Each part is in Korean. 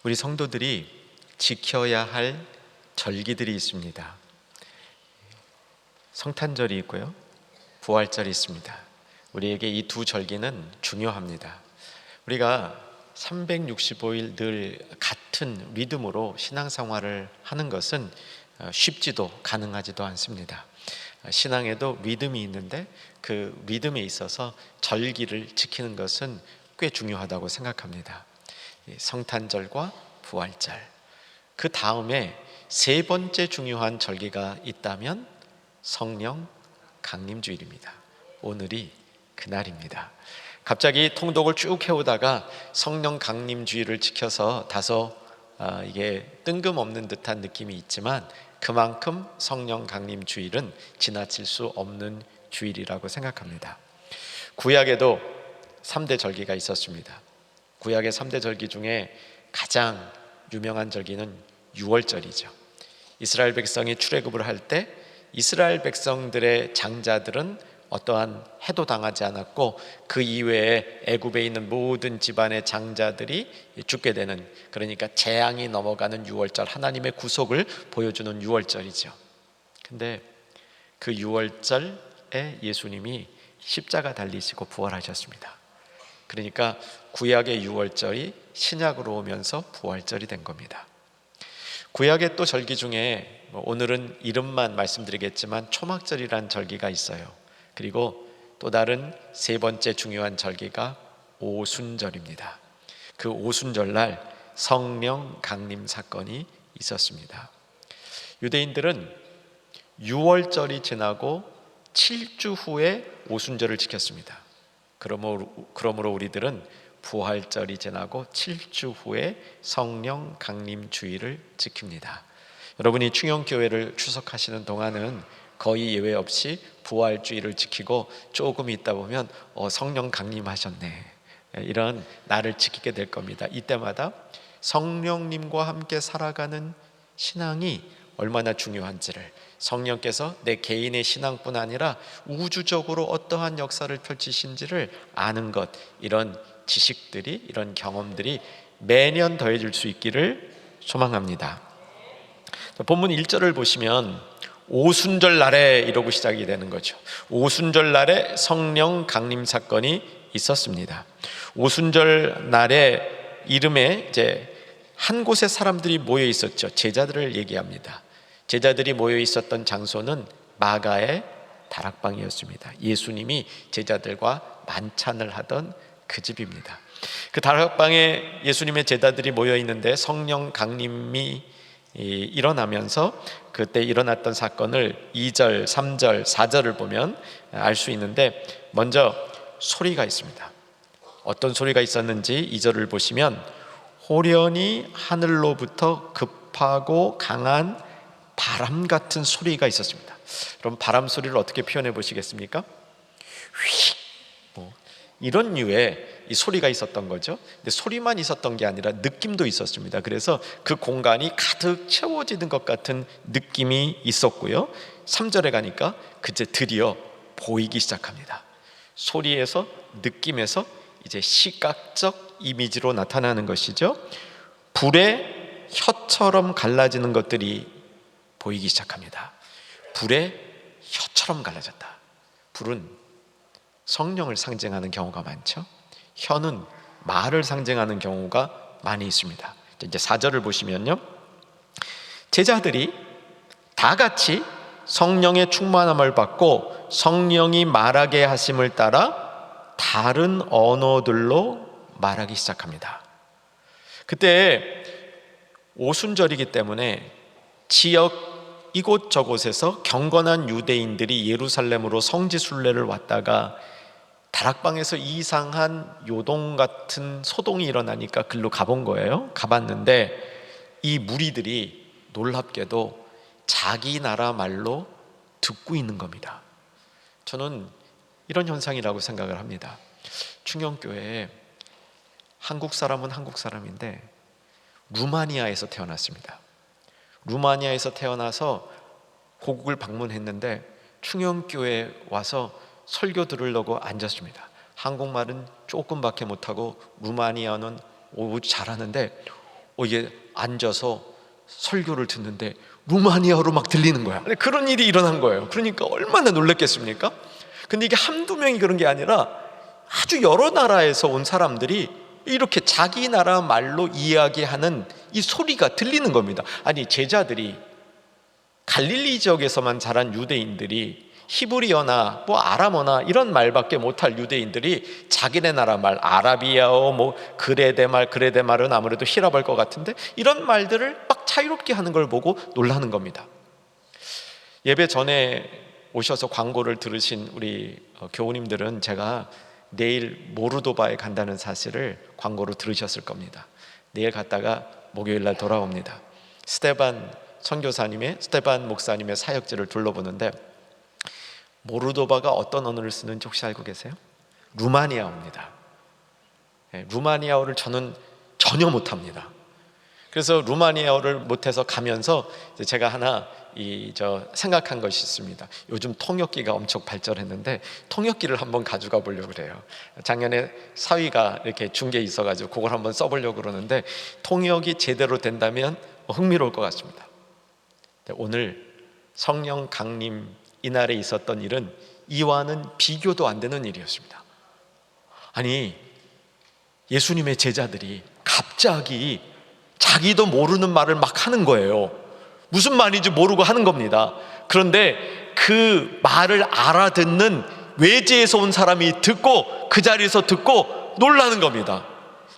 우리 성도들이 지켜야 할 절기들이 있습니다. 성탄절이 있고요, 부활절이 있습니다. 우리에게 이 두 절기는 중요합니다. 우리가 365일 늘 같은 리듬으로 신앙생활을 하는 것은 쉽지도 가능하지도 않습니다. 신앙에도 리듬이 있는데 그 리듬에 있어서 절기를 지키는 것은 꽤 중요하다고 생각합니다. 성탄절과 부활절, 그 다음에 세 번째 중요한 절기가 있다면 성령 강림주일입니다. 오늘이 그날입니다. 갑자기 통독을 쭉 해오다가 성령 강림주일을 지켜서 다소 이게 뜬금없는 듯한 느낌이 있지만 그만큼 성령 강림주일은 지나칠 수 없는 주일이라고 생각합니다. 구약에도 3대 절기가 있었습니다. 구약의 3대 절기 중에 가장 유명한 절기는 유월절이죠. 이스라엘 백성이 출애굽을 할 때 이스라엘 백성들의 장자들은 어떠한 해도 당하지 않았고 그 이외에 애굽에 있는 모든 집안의 장자들이 죽게 되는, 그러니까 재앙이 넘어가는 유월절, 하나님의 구속을 보여주는 유월절이죠. 근데 그 유월절에 예수님이 십자가 달리시고 부활하셨습니다. 그러니까 구약의 유월절이 신약으로 오면서 부활절이 된 겁니다. 구약의 또 절기 중에 오늘은 이름만 말씀드리겠지만 초막절이란 절기가 있어요. 그리고 또 다른 세 번째 중요한 절기가 오순절입니다. 그 오순절날 성령 강림 사건이 있었습니다. 유대인들은 유월절이 지나고 7주 후에 오순절을 지켰습니다. 그러므로 우리들은 부활절이 지나고 7주 후에 성령 강림 주일을 지킵니다. 여러분이 충영교회를 출석하시는 동안은 거의 예외 없이 부활주일을 지키고 조금 있다 보면 성령 강림하셨네, 이런 날을 지키게 될 겁니다. 이때마다 성령님과 함께 살아가는 신앙이 얼마나 중요한지를, 성령께서 내 개인의 신앙뿐 아니라 우주적으로 어떠한 역사를 펼치신지를 아는 것, 이런 지식들이, 이런 경험들이 매년 더해질 수 있기를 소망합니다. 본문 1절을 보시면 오순절 날에 이러고 시작이 되는 거죠. 오순절 날에 성령 강림 사건이 있었습니다. 오순절 날에 이름에 이제 한 곳에 사람들이 모여 있었죠. 제자들을 얘기합니다. 제자들이 모여 있었던 장소는 마가의 다락방이었습니다. 예수님이 제자들과 만찬을 하던 그 집입니다. 그 다락방에 예수님의 제자들이 모여 있는데 성령 강림이 일어나면서 그때 일어났던 사건을 2절, 3절, 4절을 보면 알 수 있는데, 먼저 소리가 있습니다. 어떤 소리가 있었는지 2절을 보시면 호련히 하늘로부터 급하고 강한 바람 같은 소리가 있었습니다. 그럼 바람 소리를 어떻게 표현해 보시겠습니까? 휙, 이런 류의 이 소리가 있었던 거죠. 근데 소리만 있었던 게 아니라 느낌도 있었습니다. 그래서 그 공간이 가득 채워지는 것 같은 느낌이 있었고요. 3절에 가니까 그제 드디어 보이기 시작합니다. 소리에서, 느낌에서 이제 시각적 이미지로 나타나는 것이죠. 불에 혀처럼 갈라지는 것들이 보이기 시작합니다. 불에 혀처럼 갈라졌다. 불은 성령을 상징하는 경우가 많죠. 혀는 말을 상징하는 경우가 많이 있습니다. 이제 4절을 보시면요, 제자들이 다 같이 성령의 충만함을 받고 성령이 말하게 하심을 따라 다른 언어들로 말하기 시작합니다. 그때 오순절이기 때문에 지역 이곳저곳에서 경건한 유대인들이 예루살렘으로 성지 순례를 왔다가 다락방에서 이상한 요동 같은 소동이 일어나니까 글로 가본 거예요. 가봤는데 이 무리들이 놀랍게도 자기 나라 말로 듣고 있는 겁니다. 저는 이런 현상이라고 생각을 합니다. 충영교회에 한국 사람은 한국 사람인데 루마니아에서 태어났습니다. 루마니아에서 태어나서 고국을 방문했는데 충영교회에 와서 설교 들으려고 앉았습니다. 한국말은 조금밖에 못하고 루마니아는 잘하는데 이게 앉아서 설교를 듣는데 루마니아어로 막 들리는 거야. 그런 일이 일어난 거예요. 그러니까 얼마나 놀랐겠습니까? 근데 이게 한두 명이 그런 게 아니라 아주 여러 나라에서 온 사람들이 이렇게 자기 나라 말로 이야기하는 이 소리가 들리는 겁니다. 아니, 제자들이, 갈릴리 지역에서만 자란 유대인들이 히브리어나 아람어나 이런 말밖에 못할 유대인들이 자기네 나라 말, 아라비아어, 그레데말은 아무래도 히라벌 것 같은데 이런 말들을 막 자유롭게 하는 걸 보고 놀라는 겁니다. 예배 전에 오셔서 광고를 들으신 우리 교우님들은 제가 내일 모르도바에 간다는 사실을 광고로 들으셨을 겁니다. 내일 갔다가 목요일날 돌아옵니다. 스테반 목사님의 사역지를 둘러보는데 모르도바가 어떤 언어를 쓰는지 혹시 알고 계세요? 루마니아어입니다. 루마니아어를 저는 전혀 못합니다. 그래서 루마니아어를 못해서 가면서 제가 하나 생각한 것이 있습니다. 요즘 통역기가 엄청 발전했는데 통역기를 한번 가져가 보려고 그래요. 작년에 사위가 이렇게 준 게 있어가지고 그걸 한번 써보려고 그러는데 통역이 제대로 된다면 흥미로울 것 같습니다. 오늘 성령 강림 이날에 있었던 일은 이와는 비교도 안 되는 일이었습니다. 아니, 예수님의 제자들이 갑자기 자기도 모르는 말을 막 하는 거예요. 무슨 말인지 모르고 하는 겁니다. 그런데 그 말을 알아듣는 외지에서 온 사람이 듣고 그 자리에서 듣고 놀라는 겁니다.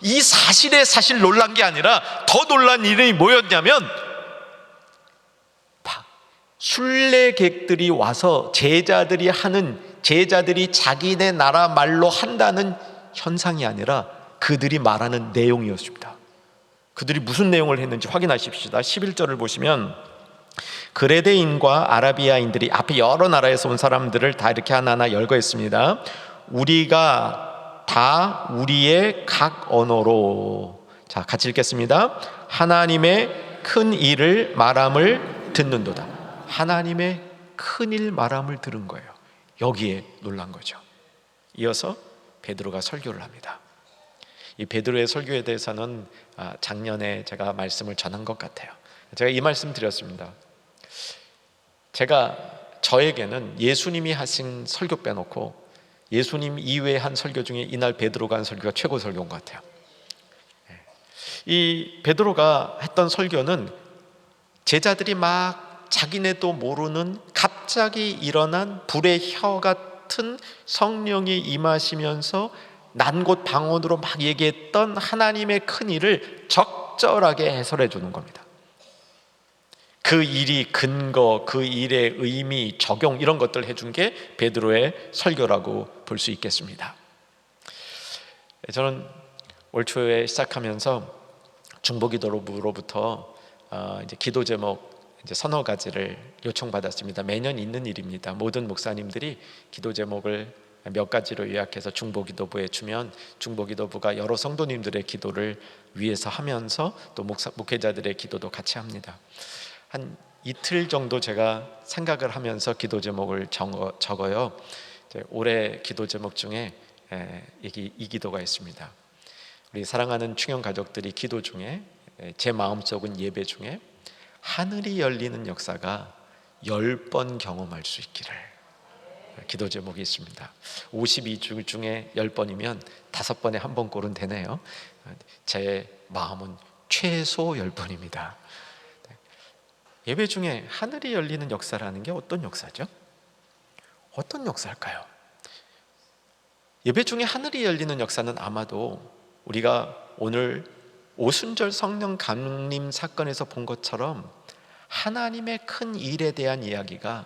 이 사실에 사실 놀란 게 아니라 더 놀란 일이 뭐였냐면 순례객들이 와서 제자들이 자기네 나라 말로 한다는 현상이 아니라 그들이 말하는 내용이었습니다. 그들이 무슨 내용을 했는지 확인하십시다. 11절을 보시면 그레데인과 아라비아인들이, 앞에 여러 나라에서 온 사람들을 다 이렇게 하나하나 열거했습니다. 우리가 다 우리의 각 언어로, 자 같이 읽겠습니다. 하나님의 큰 일을 말함을 듣는도다. 하나님의 큰일 말함을 들은 거예요. 여기에 놀란 거죠. 이어서 베드로가 설교를 합니다. 이 베드로의 설교에 대해서는 작년에 제가 말씀을 전한 것 같아요. 제가 이 말씀 드렸습니다. 저에게는 예수님이 하신 설교 빼놓고 예수님 이외에 한 설교 중에 이날 베드로가 한 설교가 최고 설교인 것 같아요. 이 베드로가 했던 설교는 제자들이 막 자기네도 모르는 갑자기 일어난 불의 혀 같은 성령이 임하시면서 난곳 방언으로 막 얘기했던 하나님의 큰 일을 적절하게 해설해 주는 겁니다. 그 일이 근거, 그 일의 의미, 적용 이런 것들 해준 게 베드로의 설교라고 볼 수 있겠습니다. 저는 올 초에 시작하면서 중보기도로부터 이제 기도 제목 서너 가지를 요청받았습니다. 매년 있는 일입니다. 모든 목사님들이 기도 제목을 몇 가지로 요약해서 중보기도부에 주면 중보기도부가 여러 성도님들의 기도를 위해서 하면서 또 목회자들의 기도도 같이 합니다. 한 이틀 정도 제가 생각을 하면서 기도 제목을 적어요. 올해 기도 제목 중에 이 기도가 있습니다. 우리 사랑하는 충영 가족들이 기도 중에 제 마음속은 예배 중에 하늘이 열리는 역사가 10번 경험할 수 있기를, 기도 제목이 있습니다. 52주 중에 10번이면 5번에 한 번 꼴은 되네요. 제 마음은 최소 10번입니다. 예배 중에 하늘이 열리는 역사라는 게 어떤 역사죠? 어떤 역사일까요? 예배 중에 하늘이 열리는 역사는 아마도 우리가 오늘 오순절 성령 강림 사건에서 본 것처럼 하나님의 큰 일에 대한 이야기가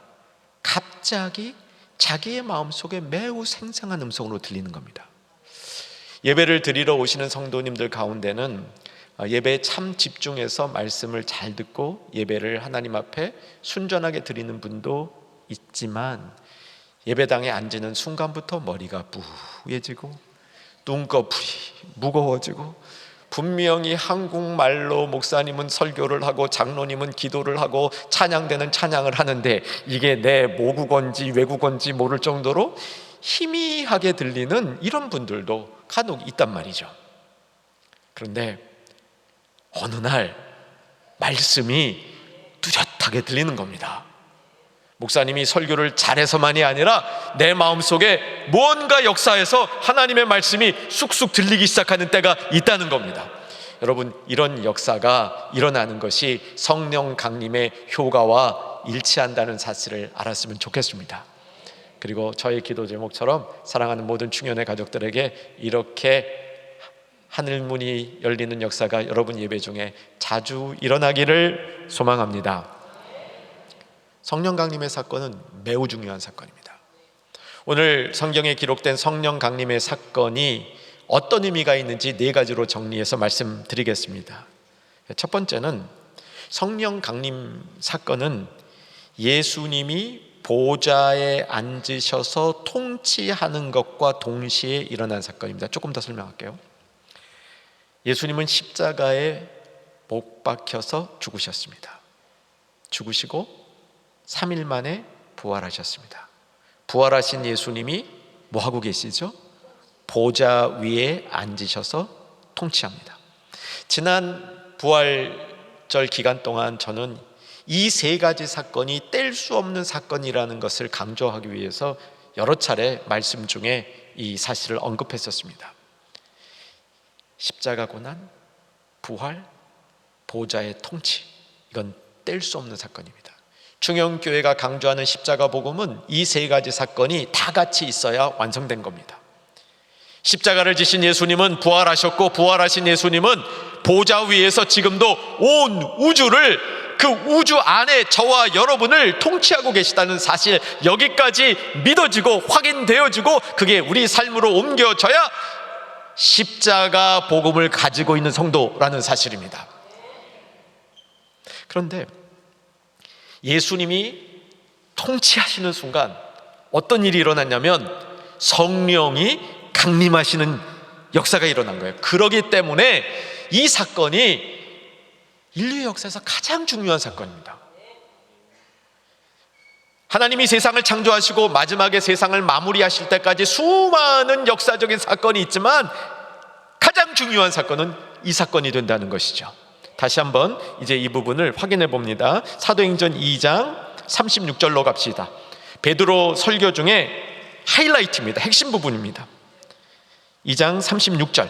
갑자기 자기의 마음속에 매우 생생한 음성으로 들리는 겁니다. 예배를 드리러 오시는 성도님들 가운데는 예배에 참 집중해서 말씀을 잘 듣고 예배를 하나님 앞에 순전하게 드리는 분도 있지만 예배당에 앉는 순간부터 머리가 부해지고 눈꺼풀이 무거워지고 분명히 한국말로 목사님은 설교를 하고 장로님은 기도를 하고 찬양대는 찬양을 하는데 이게 내 모국어인지 외국어인지 모를 정도로 희미하게 들리는 이런 분들도 간혹 있단 말이죠. 그런데 어느 날 말씀이 뚜렷하게 들리는 겁니다. 목사님이 설교를 잘해서만이 아니라 내 마음속에 무언가 역사에서 하나님의 말씀이 쑥쑥 들리기 시작하는 때가 있다는 겁니다. 여러분, 이런 역사가 일어나는 것이 성령 강림의 효과와 일치한다는 사실을 알았으면 좋겠습니다. 그리고 저의 기도 제목처럼 사랑하는 모든 충현의 가족들에게 이렇게 하늘문이 열리는 역사가 여러분 예배 중에 자주 일어나기를 소망합니다. 성령 강림의 사건은 매우 중요한 사건입니다. 오늘 성경에 기록된 성령 강림의 사건이 어떤 의미가 있는지 네 가지로 정리해서 말씀드리겠습니다. 첫 번째는 성령 강림 사건은 예수님이 보좌에 앉으셔서 통치하는 것과 동시에 일어난 사건입니다. 조금 더 설명할게요. 예수님은 십자가에 못 박혀서 죽으셨습니다. 죽으시고 3일 만에 부활하셨습니다. 부활하신 예수님이 뭐 하고 계시죠? 보좌 위에 앉으셔서 통치합니다. 지난 부활절 기간 동안 저는 이 세 가지 사건이 뗄 수 없는 사건이라는 것을 강조하기 위해서 여러 차례 말씀 중에 이 사실을 언급했었습니다. 십자가 고난, 부활, 보좌의 통치, 이건 뗄 수 없는 사건입니다. 충영교회가 강조하는 십자가 복음은 이 세 가지 사건이 다 같이 있어야 완성된 겁니다. 십자가를 지신 예수님은 부활하셨고, 부활하신 예수님은 보좌 위에서 지금도 온 우주를, 그 우주 안에 저와 여러분을 통치하고 계시다는 사실, 여기까지 믿어지고 확인되어지고 그게 우리 삶으로 옮겨져야 십자가 복음을 가지고 있는 성도라는 사실입니다. 그런데 예수님이 통치하시는 순간 어떤 일이 일어났냐면 성령이 강림하시는 역사가 일어난 거예요. 그러기 때문에 이 사건이 인류의 역사에서 가장 중요한 사건입니다. 하나님이 세상을 창조하시고 마지막에 세상을 마무리하실 때까지 수많은 역사적인 사건이 있지만 가장 중요한 사건은 이 사건이 된다는 것이죠. 다시 한번 이제 이 부분을 확인해 봅니다. 사도행전 2장 36절로 갑시다. 베드로 설교 중에 하이라이트입니다. 핵심 부분입니다. 2장 36절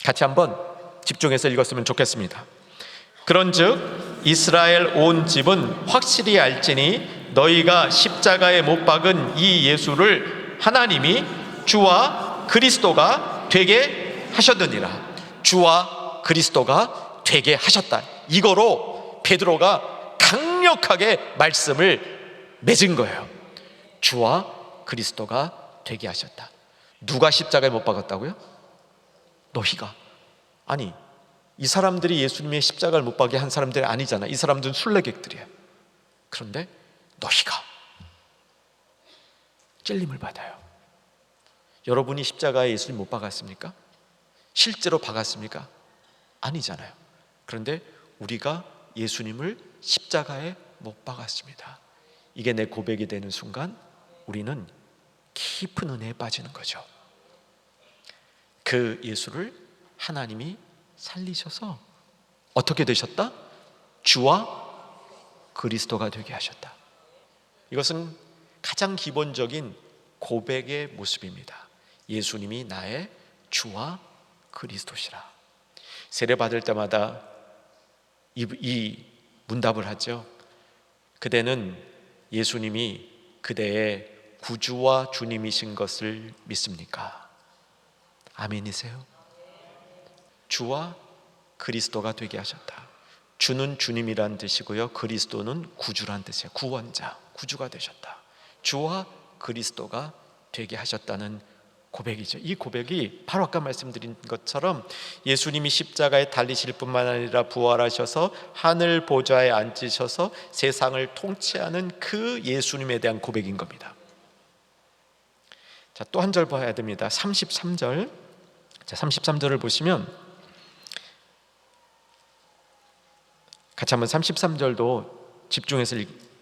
같이 한번 집중해서 읽었으면 좋겠습니다. 그런즉 이스라엘 온 집은 확실히 알지니 너희가 십자가에 못 박은 이 예수를 하나님이 주와 그리스도가 되게 하셨느니라. 주와 그리스도가 되게 하셨다. 이거로 베드로가 강력하게 말씀을 맺은 거예요. 주와 그리스도가 되게 하셨다. 누가 십자가에 못 박았다고요? 너희가. 아니, 이 사람들이 예수님의 십자가를 못 박게 한 사람들이 아니잖아. 이 사람들은 순례객들이에요. 그런데 너희가 찔림을 받아요. 여러분이 십자가에 예수님 못 박았습니까? 실제로 박았습니까? 아니잖아요. 그런데 우리가 예수님을 십자가에 못 박았습니다. 이게 내 고백이 되는 순간 우리는 깊은 은혜에 빠지는 거죠. 그 예수를 하나님이 살리셔서 어떻게 되셨다? 주와 그리스도가 되게 하셨다. 이것은 가장 기본적인 고백의 모습입니다. 예수님이 나의 주와 그리스도시라. 세례 받을 때마다 이 문답을 하죠. 그대는 예수님이 그대의 구주와 주님이신 것을 믿습니까? 아멘이세요? 주와 그리스도가 되게 하셨다. 주는 주님이란 뜻이고요, 그리스도는 구주란 뜻이에요. 구원자, 구주가 되셨다. 주와 그리스도가 되게 하셨다는 고백이죠. 이 고백이 바로 아까 말씀드린 것처럼 예수님이 십자가에 달리실 뿐만 아니라 부활하셔서 하늘 보좌에 앉으셔서 세상을 통치하는 그 예수님에 대한 고백인 겁니다. 자, 또 한 절 봐야 됩니다. 33절. 자, 33절을 보시면 같이 한번 33절도 집중해서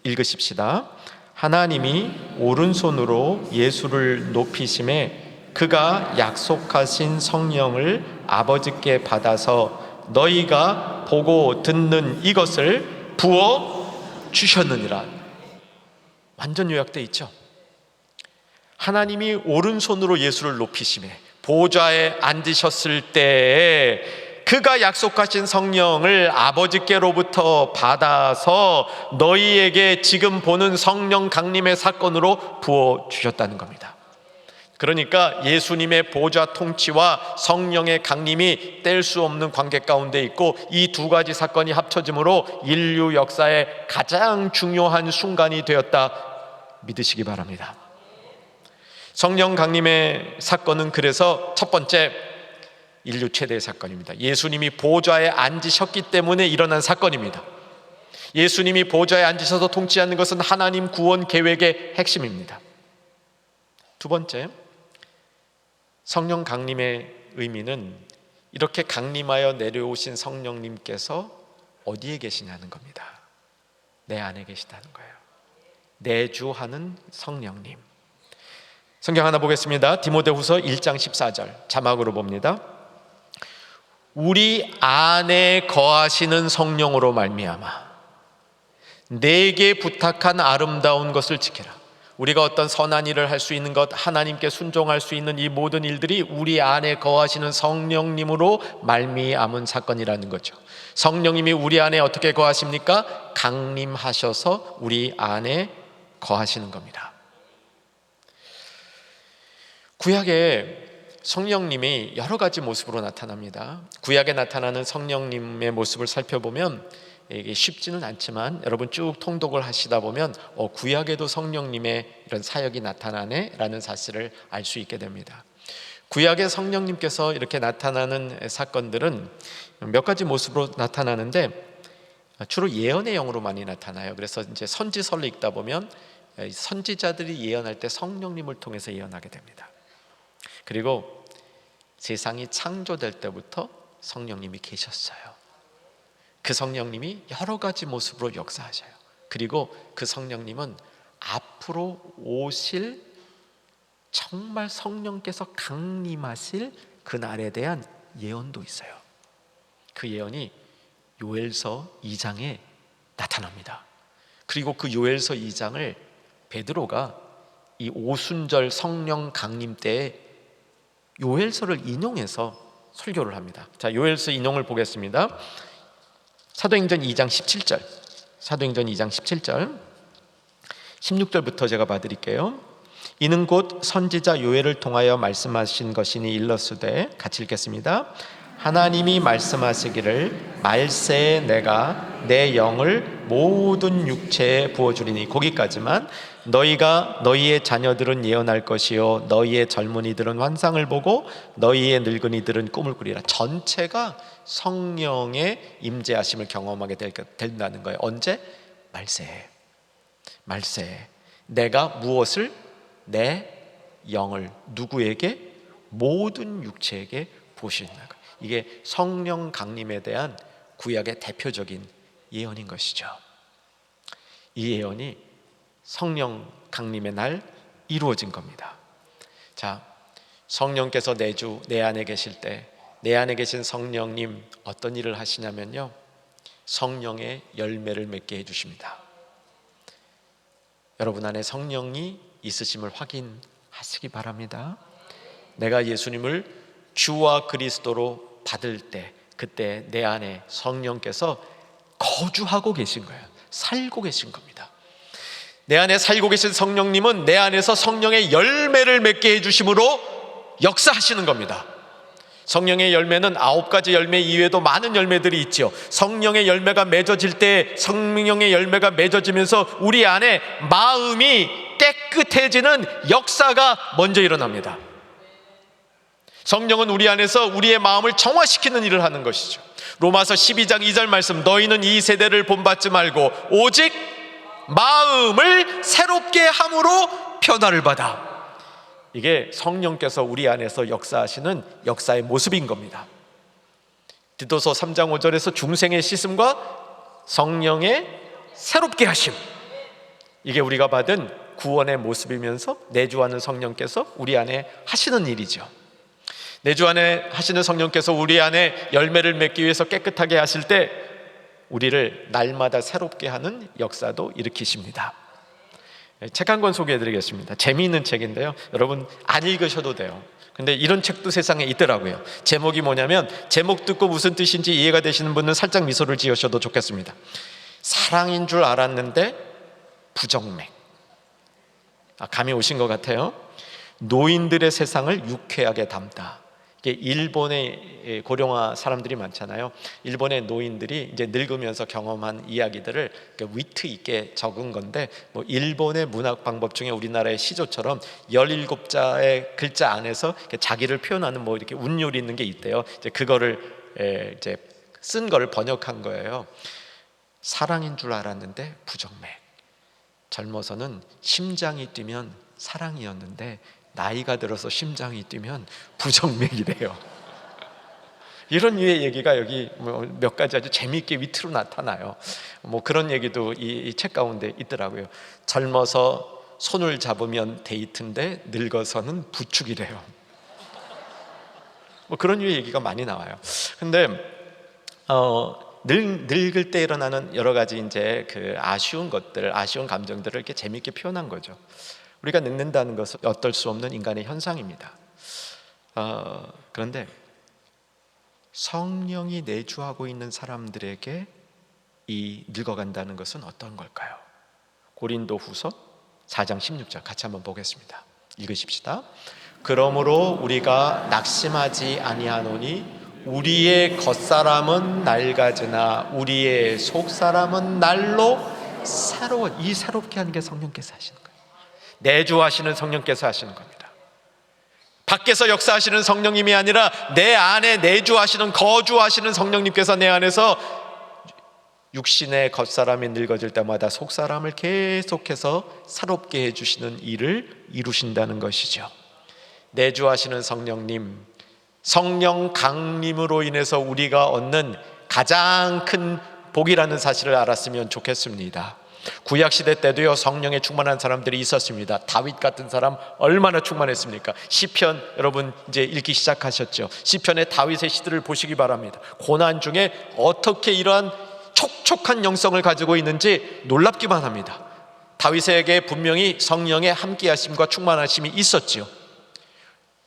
읽으십시다. 하나님이 오른손으로 예수를 높이심에 그가 약속하신 성령을 아버지께 받아서 너희가 보고 듣는 이것을 부어 주셨느니라. 완전 요약돼 있죠. 하나님이 오른손으로 예수를 높이시매 보좌에 앉으셨을 때에 그가 약속하신 성령을 아버지께로부터 받아서 너희에게 지금 보는 성령 강림의 사건으로 부어 주셨다는 겁니다. 그러니까 예수님의 보좌 통치와 성령의 강림이 뗄 수 없는 관계 가운데 있고, 이 두 가지 사건이 합쳐짐으로 인류 역사의 가장 중요한 순간이 되었다 믿으시기 바랍니다. 성령 강림의 사건은 그래서 첫 번째 인류 최대의 사건입니다. 예수님이 보좌에 앉으셨기 때문에 일어난 사건입니다. 예수님이 보좌에 앉으셔서 통치하는 것은 하나님 구원 계획의 핵심입니다. 두 번째, 성령 강림의 의미는 이렇게 강림하여 내려오신 성령님께서 어디에 계시냐는 겁니다. 내 안에 계시다는 거예요. 내주하는 성령님. 성경 하나 보겠습니다. 디모데후서 1장 14절 자막으로 봅니다. 우리 안에 거하시는 성령으로 말미암아 내게 부탁한 아름다운 것을 지켜라. 우리가 어떤 선한 일을 할 수 있는 것, 하나님께 순종할 수 있는 이 모든 일들이 우리 안에 거하시는 성령님으로 말미암은 사건이라는 거죠. 성령님이 우리 안에 어떻게 거하십니까? 강림하셔서 우리 안에 거하시는 겁니다. 구약에 성령님이 여러 가지 모습으로 나타납니다. 구약에 나타나는 성령님의 모습을 살펴보면 이게 쉽지는 않지만 여러분 쭉 통독을 하시다 보면 구약에도 성령님의 이런 사역이 나타나네 라는 사실을 알 수 있게 됩니다. 구약의 성령님께서 이렇게 나타나는 사건들은 몇 가지 모습으로 나타나는데 주로 예언의 영으로 많이 나타나요. 그래서 이제 선지서를 읽다 보면 선지자들이 예언할 때 성령님을 통해서 예언하게 됩니다. 그리고 세상이 창조될 때부터 성령님이 계셨어요. 그 성령님이 여러 가지 모습으로 역사하셔요. 그리고 그 성령님은 앞으로 오실 정말 성령께서 강림하실 그날에 대한 예언도 있어요. 그 예언이 요엘서 2장에 나타납니다. 그리고 그 요엘서 2장을 베드로가 이 오순절 성령 강림 때에 요엘서를 인용해서 설교를 합니다. 자, 요엘서 인용을 보겠습니다. 사도행전 2장 17절, 사도행전 2장 17절 16절부터 제가 봐드릴게요. 이는 곧 선지자 요엘을 통하여 말씀하신 것이니 일러스되, 같이 읽겠습니다. 하나님이 말씀하시기를 말세에 내가 내 영을 모든 육체에 부어주리니, 거기까지만. 너희가 너희의 자녀들은 예언할 것이요 너희의 젊은이들은 환상을 보고 너희의 늙은이들은 꿈을 꾸리라. 전체가 성령의 임재하심을 경험하게 된다는 거예요. 언제? 말세에. 말세에 내가 무엇을? 내 영을 누구에게? 모든 육체에게 부으신다. 이게 성령 강림에 대한 구약의 대표적인 예언인 것이죠. 이 예언이 성령 강림의 날 이루어진 겁니다. 자, 성령께서 내주 내 안에 계실 때 내 안에 계신 성령님 어떤 일을 하시냐면요, 성령의 열매를 맺게 해주십니다. 여러분 안에 성령이 있으심을 확인하시기 바랍니다. 내가 예수님을 주와 그리스도로 받을 때, 그때 내 안에 성령께서 거주하고 계신 거예요. 살고 계신 겁니다. 내 안에 살고 계신 성령님은 내 안에서 성령의 열매를 맺게 해주심으로 역사하시는 겁니다. 성령의 열매는 9가지 열매 이외에도 많은 열매들이 있죠. 성령의 열매가 맺어질 때, 성령의 열매가 맺어지면서 우리 안에 마음이 깨끗해지는 역사가 먼저 일어납니다. 성령은 우리 안에서 우리의 마음을 정화시키는 일을 하는 것이죠. 로마서 12장 2절 말씀, 너희는 이 세대를 본받지 말고 오직 마음을 새롭게 함으로 변화를 받아. 이게 성령께서 우리 안에서 역사하시는 역사의 모습인 겁니다. 디도서 3장 5절에서 중생의 씻음과 성령의 새롭게 하심, 이게 우리가 받은 구원의 모습이면서 내주하는 성령께서 우리 안에 하시는 일이죠. 내주 안에 하시는 성령께서 우리 안에 열매를 맺기 위해서 깨끗하게 하실 때 우리를 날마다 새롭게 하는 역사도 일으키십니다. 책 한 권 소개해드리겠습니다. 재미있는 책인데요, 여러분 안 읽으셔도 돼요. 근데 이런 책도 세상에 있더라고요. 제목이 뭐냐면, 제목 듣고 무슨 뜻인지 이해가 되시는 분은 살짝 미소를 지으셔도 좋겠습니다. 사랑인 줄 알았는데 부정맥. 감이 오신 것 같아요. 노인들의 세상을 유쾌하게 담다. 이게 일본의 고령화 사람들이 많잖아요. 일본의 노인들이 이제 늙으면서 경험한 이야기들을 위트 있게 적은 건데, 뭐 일본의 문학 방법 중에 우리나라의 시조처럼 17자의 글자 안에서 자기를 표현하는 뭐 이렇게 운율이 있는 게 있대요. 이제 그거를 이제 쓴 거를 번역한 거예요. 사랑인 줄 알았는데 부정맥. 젊어서는 심장이 뛰면 사랑이었는데 나이가 들어서 심장이 뛰면 부정맥이래요. 이런 류의 얘기가 여기 몇 가지 아주 재미있게 위트로 나타나요. 뭐 그런 얘기도 이 책 가운데 있더라고요. 젊어서 손을 잡으면 데이트인데 늙어서는 부축이래요. 뭐 그런 류의 얘기가 많이 나와요. 근데 늙을 때 일어나는 여러 가지 이제 그 아쉬운 것들, 아쉬운 감정들을 이렇게 재미있게 표현한 거죠. 우리가 늙는다는 것은 어떨 수 없는 인간의 현상입니다. 그런데 성령이 내주하고 있는 사람들에게 이 늙어간다는 것은 어떤 걸까요? 고린도후서 4장 16절 같이 한번 보겠습니다. 읽으십시다. 그러므로 우리가 낙심하지 아니하노니 우리의 겉사람은 낡아지나 우리의 속사람은 날로 새로워. 이 새롭게 하는 게 성령께서 하시는 거예요. 내주하시는 성령께서 하시는 겁니다. 밖에서 역사하시는 성령님이 아니라 내 안에 내주하시는, 거주하시는 성령님께서 내 안에서 육신의 겉사람이 늙어질 때마다 속사람을 계속해서 새롭게 해주시는 일을 이루신다는 것이죠. 내주하시는 성령님, 성령 강림으로 인해서 우리가 얻는 가장 큰 복이라는 사실을 알았으면 좋겠습니다. 구약시대 때도요, 성령에 충만한 사람들이 있었습니다. 다윗 같은 사람 얼마나 충만했습니까? 시편 여러분 이제 읽기 시작하셨죠? 시편의 다윗의 시들을 보시기 바랍니다. 고난 중에 어떻게 이러한 촉촉한 영성을 가지고 있는지 놀랍기만 합니다. 다윗에게 분명히 성령의 함께하심과 충만하심이 있었지요.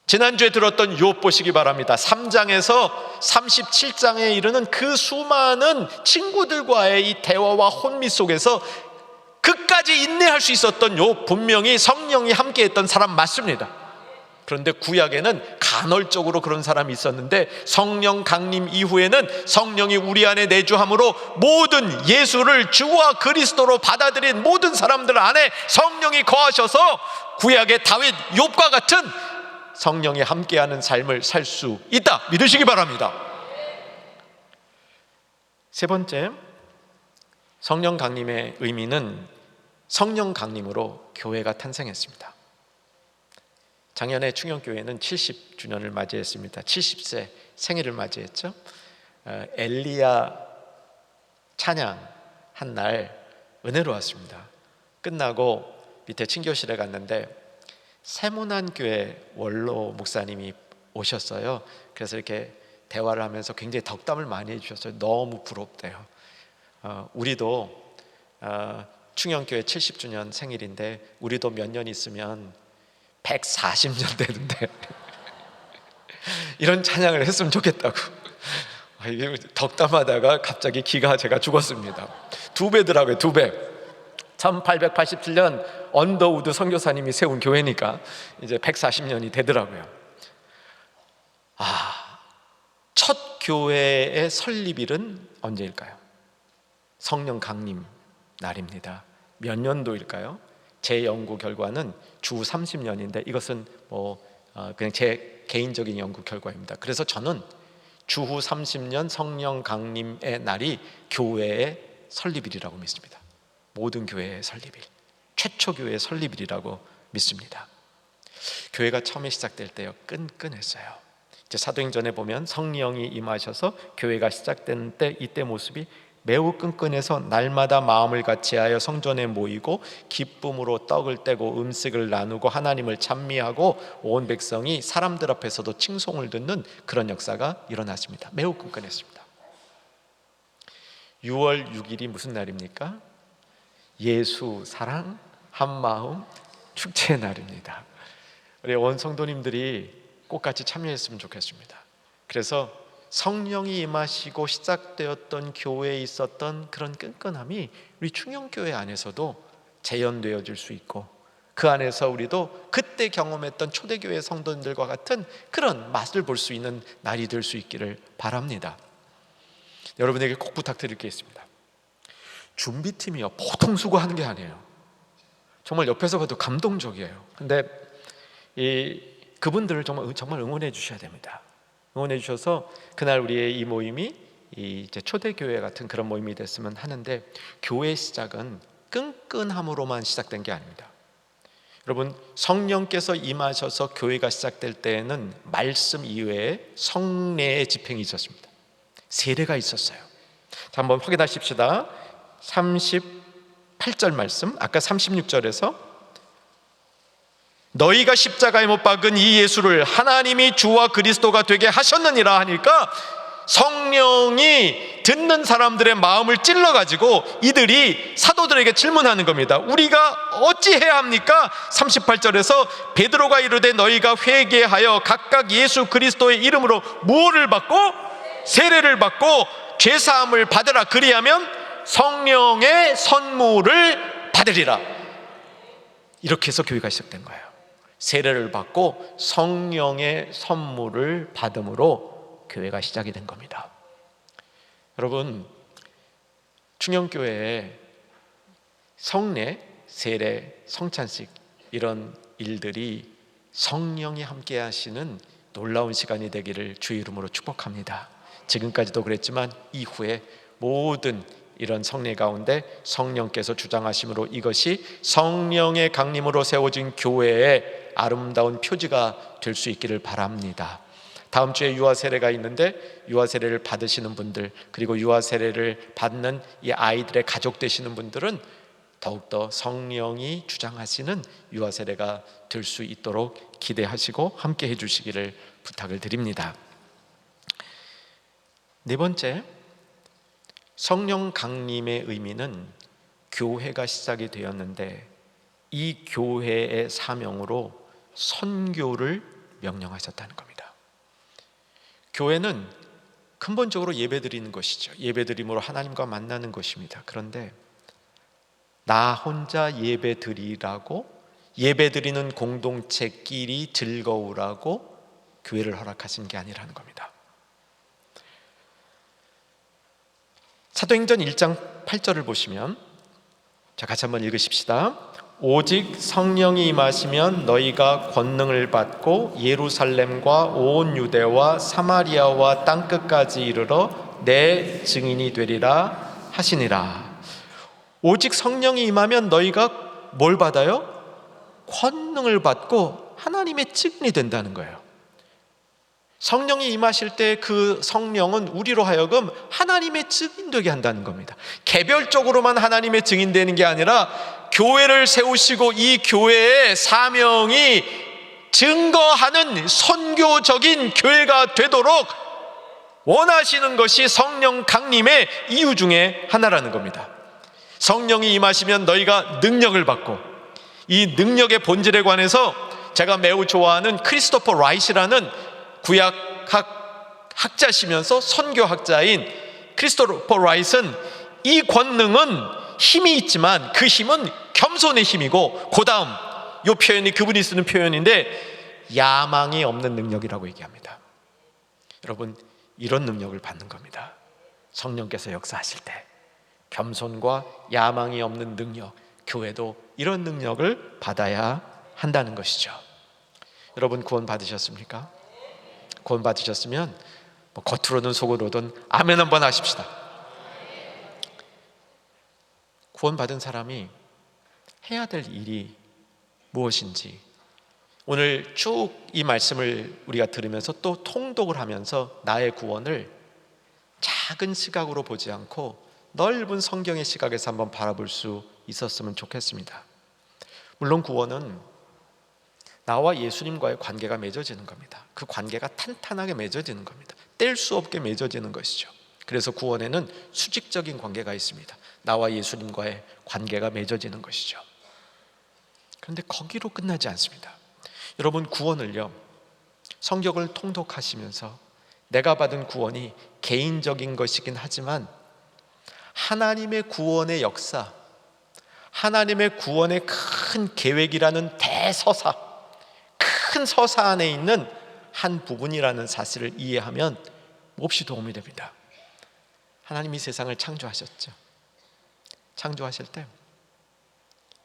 지난주에 들었던 욥 보시기 바랍니다. 3장에서 37장에 이르는 그 수많은 친구들과의 이 대화와 혼미 속에서 끝까지 인내할 수 있었던 욥, 분명히 성령이 함께했던 사람 맞습니다. 그런데 구약에는 간헐적으로 그런 사람이 있었는데, 성령 강림 이후에는 성령이 우리 안에 내주함으로 모든 예수를 주와 그리스도로 받아들인 모든 사람들 안에 성령이 거하셔서 구약의 다윗, 욥과 같은 성령이 함께하는 삶을 살 수 있다, 믿으시기 바랍니다. 세 번째, 성령 강림의 의미는 성령 강림으로 교회가 탄생했습니다. 작년에 충영교회는 70주년을 맞이했습니다. 70세 생일을 맞이했죠. 엘리야 찬양 한 날 은혜로웠습니다. 끝나고 밑에 친교실에 갔는데 세문안 교회 원로 목사님이 오셨어요. 그래서 이렇게 대화를 하면서 굉장히 덕담을 많이 해주셨어요. 너무 부럽대요. 우리도 충영교회 70주년 생일인데 우리도 몇 년 있으면 140년 되는데 이런 찬양을 했으면 좋겠다고. 덕담하다가 갑자기 기가 제가 죽었습니다. 2배더라고요. 2배. 1887년 언더우드 선교사님이 세운 교회니까 이제 140년이 되더라고요. 첫 교회의 설립일은 언제일까요? 성령 강림 날입니다. 몇 년도일까요? 제 연구 결과는 주 30년인데 이것은 그냥 제 개인적인 연구 결과입니다. 그래서 저는 주후 30년 성령 강림의 날이 교회의 설립일이라고 믿습니다. 모든 교회의 설립일, 최초 교회의 설립일이라고 믿습니다. 교회가 처음에 시작될 때요, 끈끈했어요. 이제 사도행전에 보면 성령이 임하셔서 교회가 시작된 때, 이때 모습이 매우 끈끈해서 날마다 마음을 같이하여 성전에 모이고 기쁨으로 떡을 떼고 음식을 나누고 하나님을 찬미하고 온 백성이 사람들 앞에서도 칭송을 듣는 그런 역사가 일어났습니다. 매우 끈끈했습니다. 6월 6일이 무슨 날입니까? 예수 사랑 한마음 축제의 날입니다. 우리 온 성도님들이 꼭 같이 참여했으면 좋겠습니다. 그래서 성령이 임하시고 시작되었던 교회에 있었던 그런 끈끈함이 우리 충영교회 안에서도 재현되어질 수 있고, 그 안에서 우리도 그때 경험했던 초대교회 성도들과 같은 그런 맛을 볼 수 있는 날이 될 수 있기를 바랍니다. 여러분에게 꼭 부탁드릴 게 있습니다. 준비팀이요, 보통 수고하는 게 아니에요. 정말 옆에서 봐도 감동적이에요. 근데 그분들을 정말 응원해 주셔야 됩니다. 응원해 주셔서 그날 우리의 이 모임이 이제 초대교회 같은 그런 모임이 됐으면 하는데, 교회 시작은 끈끈함으로만 시작된 게 아닙니다. 여러분, 성령께서 임하셔서 교회가 시작될 때에는 말씀 이외에 성례의 집행이 있었습니다. 세례가 있었어요. 자, 한번 확인하십시다. 38절 말씀, 아까 36절에서 너희가 십자가에 못 박은 이 예수를 하나님이 주와 그리스도가 되게 하셨느니라 하니까 성령이 듣는 사람들의 마음을 찔러가지고 이들이 사도들에게 질문하는 겁니다. 우리가 어찌해야 합니까? 38절에서 베드로가 이르되 너희가 회개하여 각각 예수 그리스도의 이름으로 무엇을 받고 세례를 받고 죄사함을 받으라. 그리하면 성령의 선물을 받으리라. 이렇게 해서 교회가 시작된 거예요. 세례를 받고 성령의 선물을 받음으로 교회가 시작이 된 겁니다. 여러분, 충영교회에 성례, 세례, 성찬식 이런 일들이 성령이 함께 하시는 놀라운 시간이 되기를 주의 이름으로 축복합니다. 지금까지도 그랬지만 이후에 모든 이런 성례 가운데 성령께서 주장하심으로 이것이 성령의 강림으로 세워진 교회의 아름다운 표지가 될 수 있기를 바랍니다. 다음 주에 유아 세례가 있는데 유아 세례를 받으시는 분들, 그리고 유아 세례를 받는 이 아이들의 가족 되시는 분들은 더욱더 성령이 주장하시는 유아 세례가 될 수 있도록 기대하시고 함께 해주시기를 부탁을 드립니다. 네 번째, 성령 강림의 의미는 교회가 시작이 되었는데 이 교회의 사명으로 선교를 명령하셨다는 겁니다. 교회는 근본적으로 예배드리는 것이죠. 예배드림으로 하나님과 만나는 것입니다. 그런데 나 혼자 예배드리라고, 예배드리는 공동체끼리 즐거우라고 교회를 허락하신 게 아니라는 겁니다. 사도행전 1장 8절을 보시면, 자, 같이 한번 읽으십시다. 오직 성령이 임하시면 너희가 권능을 받고 예루살렘과 온 유대와 사마리아와 땅끝까지 이르러 내 증인이 되리라 하시니라. 오직 성령이 임하면 너희가 뭘 받아요? 권능을 받고 하나님의 증인이 된다는 거예요. 성령이 임하실 때 그 성령은 우리로 하여금 하나님의 증인 되게 한다는 겁니다. 개별적으로만 하나님의 증인 되는 게 아니라 교회를 세우시고 이 교회의 사명이 증거하는 선교적인 교회가 되도록 원하시는 것이 성령 강림의 이유 중에 하나라는 겁니다. 성령이 임하시면 너희가 능력을 받고, 이 능력의 본질에 관해서 제가 매우 좋아하는 크리스토퍼 라이트라는 구약학 학자시면서 선교학자인 크리스토퍼 라이트는 이 권능은 힘이 있지만 그 힘은 겸손의 힘이고, 그 다음 이 표현이 그분이 쓰는 표현인데 야망이 없는 능력이라고 얘기합니다. 여러분, 이런 능력을 받는 겁니다. 성령께서 역사하실 때 겸손과 야망이 없는 능력, 교회도 이런 능력을 받아야 한다는 것이죠. 여러분, 구원 받으셨습니까? 구원 받으셨으면 겉으로든 속으로든 아멘 한번 하십시다. 구원 받은 사람이 해야 될 일이 무엇인지 오늘 쭉 이 말씀을 우리가 들으면서 또 통독을 하면서 나의 구원을 작은 시각으로 보지 않고 넓은 성경의 시각에서 한번 바라볼 수 있었으면 좋겠습니다. 물론 구원은 나와 예수님과의 관계가 맺어지는 겁니다. 그 관계가 탄탄하게 맺어지는 겁니다. 뗄 수 없게 맺어지는 것이죠. 그래서 구원에는 수직적인 관계가 있습니다. 나와 예수님과의 관계가 맺어지는 것이죠. 그런데 거기로 끝나지 않습니다. 여러분, 구원을요, 성경을 통독하시면서 내가 받은 구원이 개인적인 것이긴 하지만 하나님의 구원의 역사, 하나님의 구원의 큰 계획이라는 대서사, 큰 서사 안에 있는 한 부분이라는 사실을 이해하면 몹시 도움이 됩니다. 하나님이 세상을 창조하셨죠. 창조하실 때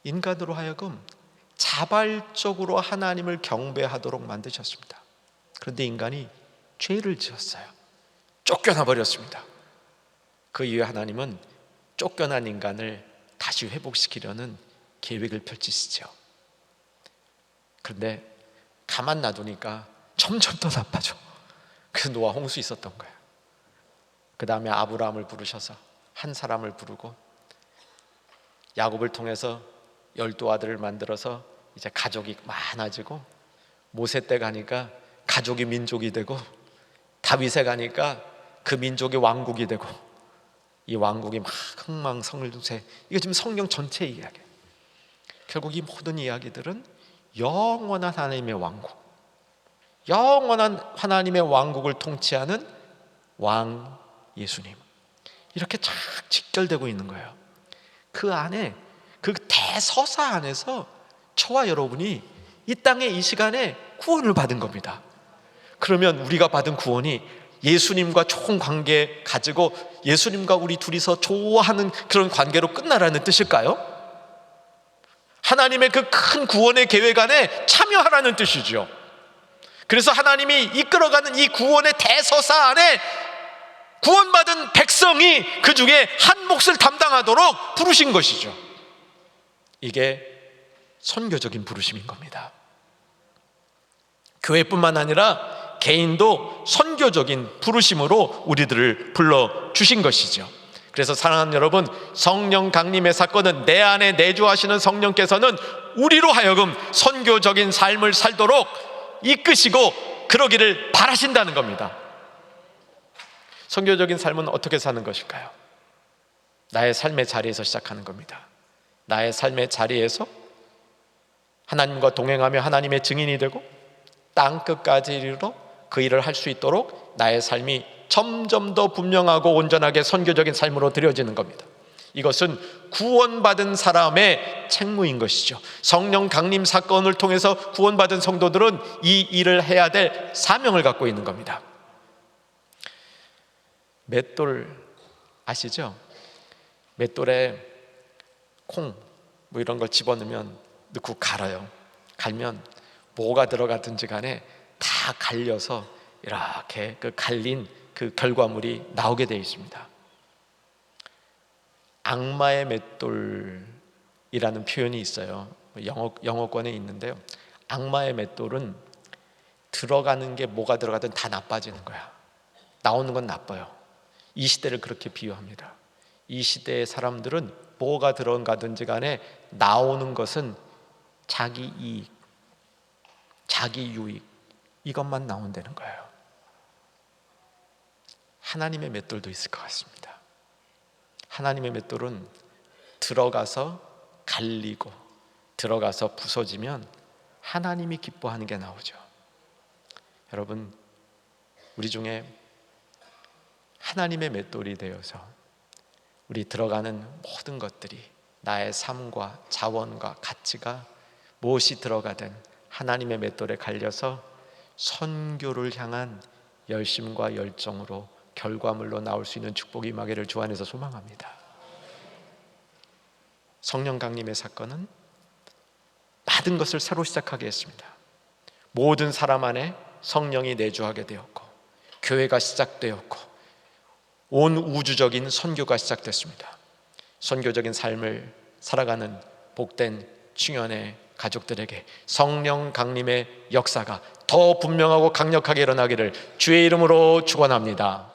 인간으로 하여금 자발적으로 하나님을 경배하도록 만드셨습니다. 그런데 인간이 죄를 지었어요. 쫓겨나 버렸습니다. 그 이후에 하나님은 쫓겨난 인간을 다시 회복시키려는 계획을 펼치시죠. 그런데 가만 놔두니까 점점 더 나빠져. 그래서 노아 홍수 있었던 거예요. 그 다음에 아브라함을 부르셔서 한 사람을 부르고 야곱을 통해서 12아들을 만들어서 이제 가족이 많아지고, 모세 때 가니까 가족이 민족이 되고, 다윗에 가니까 그 민족이 왕국이 되고, 이 왕국이 막 흥망성쇠. 이게 지금 성경 전체의 이야기예요. 결국 이 모든 이야기들은 영원한 하나님의 왕국, 영원한 하나님의 왕국을 통치하는 왕 예수님, 이렇게 쫙 직결되고 있는 거예요. 그 안에, 그 대서사 안에서 저와 여러분이 이 땅에 이 시간에 구원을 받은 겁니다. 그러면 우리가 받은 구원이 예수님과 좋은 관계 가지고 예수님과 우리 둘이서 좋아하는 그런 관계로 끝나라는 뜻일까요? 하나님의 그 큰 구원의 계획 안에 참여하라는 뜻이죠. 그래서 하나님이 이끌어가는 이 구원의 대서사 안에 구원받은 백성이 그 중에 한 몫을 담당하도록 부르신 것이죠. 이게 선교적인 부르심인 겁니다. 교회뿐만 아니라 개인도 선교적인 부르심으로 우리들을 불러주신 것이죠. 그래서 사랑하는 여러분, 성령 강림의 사건은 내 안에 내주하시는 성령께서는 우리로 하여금 선교적인 삶을 살도록 이끄시고 그러기를 바라신다는 겁니다. 선교적인 삶은 어떻게 사는 것일까요? 나의 삶의 자리에서 시작하는 겁니다. 나의 삶의 자리에서 하나님과 동행하며 하나님의 증인이 되고 땅끝까지 이르러 그 일을 할 수 있도록 나의 삶이 점점 더 분명하고 온전하게 선교적인 삶으로 드려지는 겁니다. 이것은 구원받은 사람의 책무인 것이죠. 성령 강림 사건을 통해서 구원받은 성도들은 이 일을 해야 될 사명을 갖고 있는 겁니다. 맷돌 아시죠? 맷돌에 콩 뭐 이런 걸 집어넣으면 넣고 갈아요. 갈면 뭐가 들어가든지 간에 다 갈려서 이렇게 그 갈린 그 결과물이 나오게 되어 있습니다. 악마의 맷돌이라는 표현이 있어요. 영어권에 있는데요. 악마의 맷돌은 들어가는 게 뭐가 들어가든 다 나빠지는 거야. 나오는 건 나빠요. 이 시대를 그렇게 비유합니다. 이 시대의 사람들은 뭐가 들어가든지 간에 나오는 것은 자기 이익, 자기 유익, 이것만 나온다는 거예요. 하나님의 맷돌도 있을 것 같습니다. 하나님의 맷돌은 들어가서 갈리고 들어가서 부서지면 하나님이 기뻐하는 게 나오죠. 여러분, 우리 중에 하나님의 맷돌이 되어서 우리 들어가는 모든 것들이, 나의 삶과 자원과 가치가 무엇이 들어가든 하나님의 맷돌에 갈려서 선교를 향한 열심과 열정으로 결과물로 나올 수 있는 축복이 임하기를 주 안에서 소망합니다. 성령 강림의 사건은 모든 것을 새로 시작하게 했습니다. 모든 사람 안에 성령이 내주하게 되었고, 교회가 시작되었고, 온 우주적인 선교가 시작됐습니다. 선교적인 삶을 살아가는 복된 충현의 가족들에게 성령 강림의 역사가 더 분명하고 강력하게 일어나기를 주의 이름으로 축원합니다.